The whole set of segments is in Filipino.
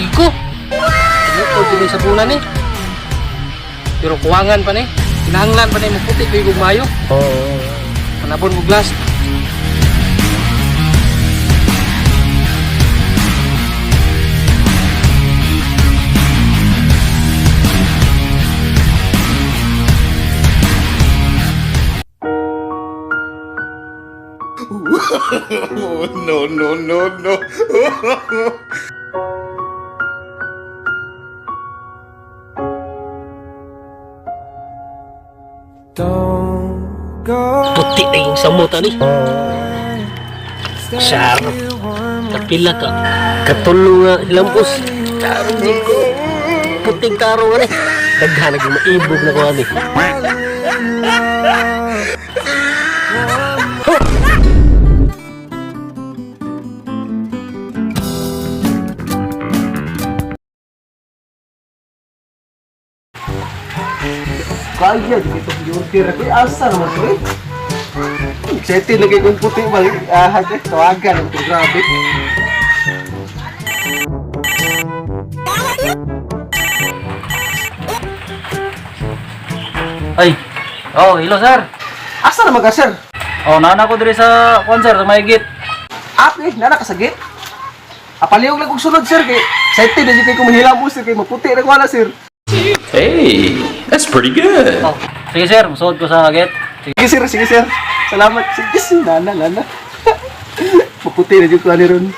iko. Ano ko din sa bulan ni. Pero kuwangan pa ni. Kinahanglan pa ni mo puti kay gugmayo. Oo. Manabon mo glass. No, no, no, no. Puti na yung samuta ni. Sarap. Kapila ka. Katulo nga hilambos. Tarong din ko. Puting tarong nga ni. Daghan naging maibog na ko ani. Kaya dito yung tira ko asa naman to eh. Excited lagi kong puti balik tawagan ito grabe. Ay. Oh, hello sir. Asa naman ka sir? Oh, nana ko diri sa concert sa Mayigit. Ate, nana ka sagit? Apaliyog lang kong sunod sir kay excited na kay kung mahilamos sir kay maputi na ko na sir. Hey, that's pretty good. Oh, sige sir, musuot ko sa agit. Sige sir. Salamat. Sige sir, nana. Maputi na dito ani ron.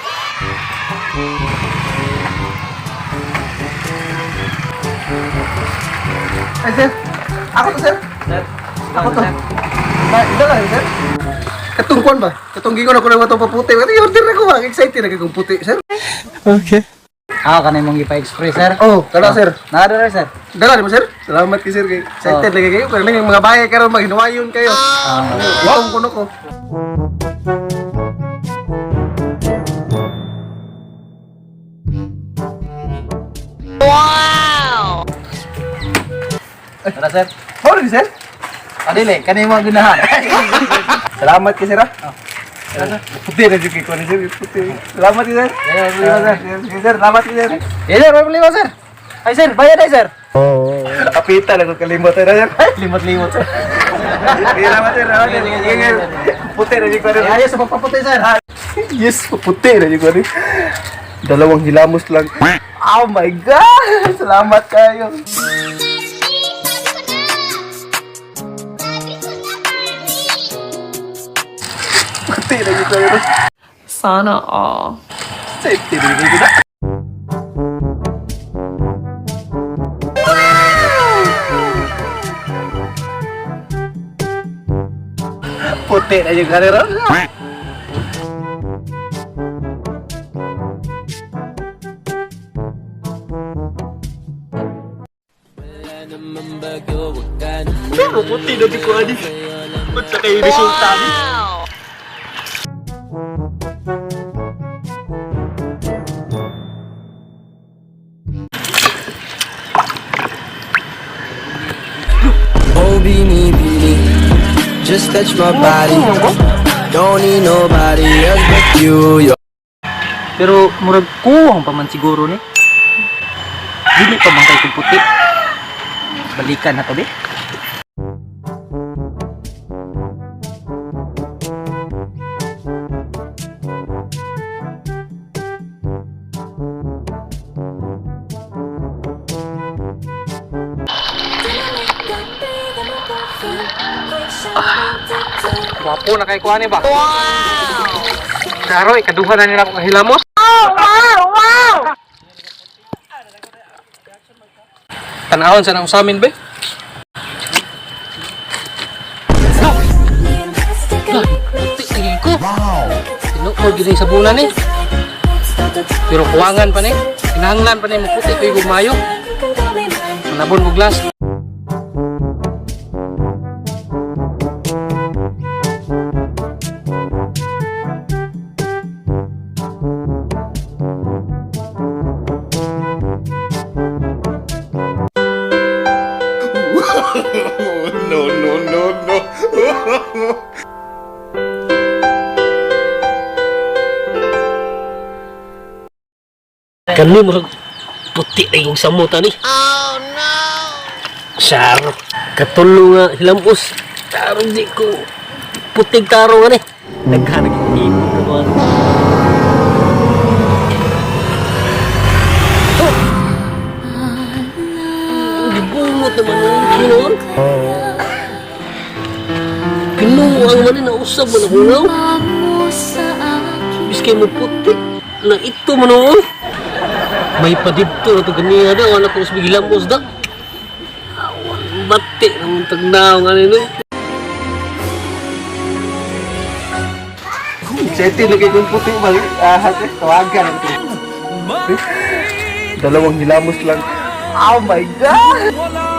Ay sir, ako to sir. Sir, Ako to. Ito lang sir. Katungkuan ba? Katunggingon ako ng matong paputi. Pero i-order na ko ba? Excited na kung puti sir. Okay. kanay mong ipa-express sir. Oh, tara sir. Nara sir. Dala mo sir. Salamat kay sir kay excited lagi kayo. Pero yung mga bahay karon maghinuwayon kayo. Wow, kuno ko. Tara sir. Sorry sir. Adili, kanay mo ginahan. Salamat kay sir ah. Puti na juga ko ni sir. Puti. Salamat kay sir. Sir, salamat kay sir. Sir, may lima sir. Ay sir, bayad ay sir. Apita lang ko kalimot na sir. Limot-limot sir. Salamat sir. Puti na juga ko. Ayos sa pagpaputi sir. Yes, puti na juga ko. Dalawang hilamos lang. Oh my God! Salamat kayo. Puti na juga ko. Sana all. Safety na juga. Puti na juga ron. Pero puti na di ko ani. Ba't sa kayo resulta ni? Oh, beanie, just touch my body. Don't need nobody else but you. Pero murag kuwang pa man siguro ni. Dili pa man kay kung puti. Balikan na to be. Wapo na kay kuani ba? Wow! Karo ikaduha na nila kung hilamos. Wow! Tanahon sa nang usamin be? Puti lagi ko. Wow! Tinukod gini sa bulan ni. Pero kuwangan pa ni. Kinahanglan pa ni mo puti kay gugmayo. Manabon mo glass. No, no, no, no. Kani murag puti ay kong samutan eh. Oh no! Saro, katulo nga hilamos. Taro di ko putig taro nga eh. Naghanag yung ipon ka ba? Gibungot naman ang kinon. Pinuang man na usab mo na kunaw. Biskay mo puti. Na ito man o. May padibto na ito ganiya na. Wala kong sabigilang mo da. Awan bati naman tagnaw nga nino. Excited lagi kong puti balik. Hati, tawagan. Dalawang hilamos lang. Oh my God!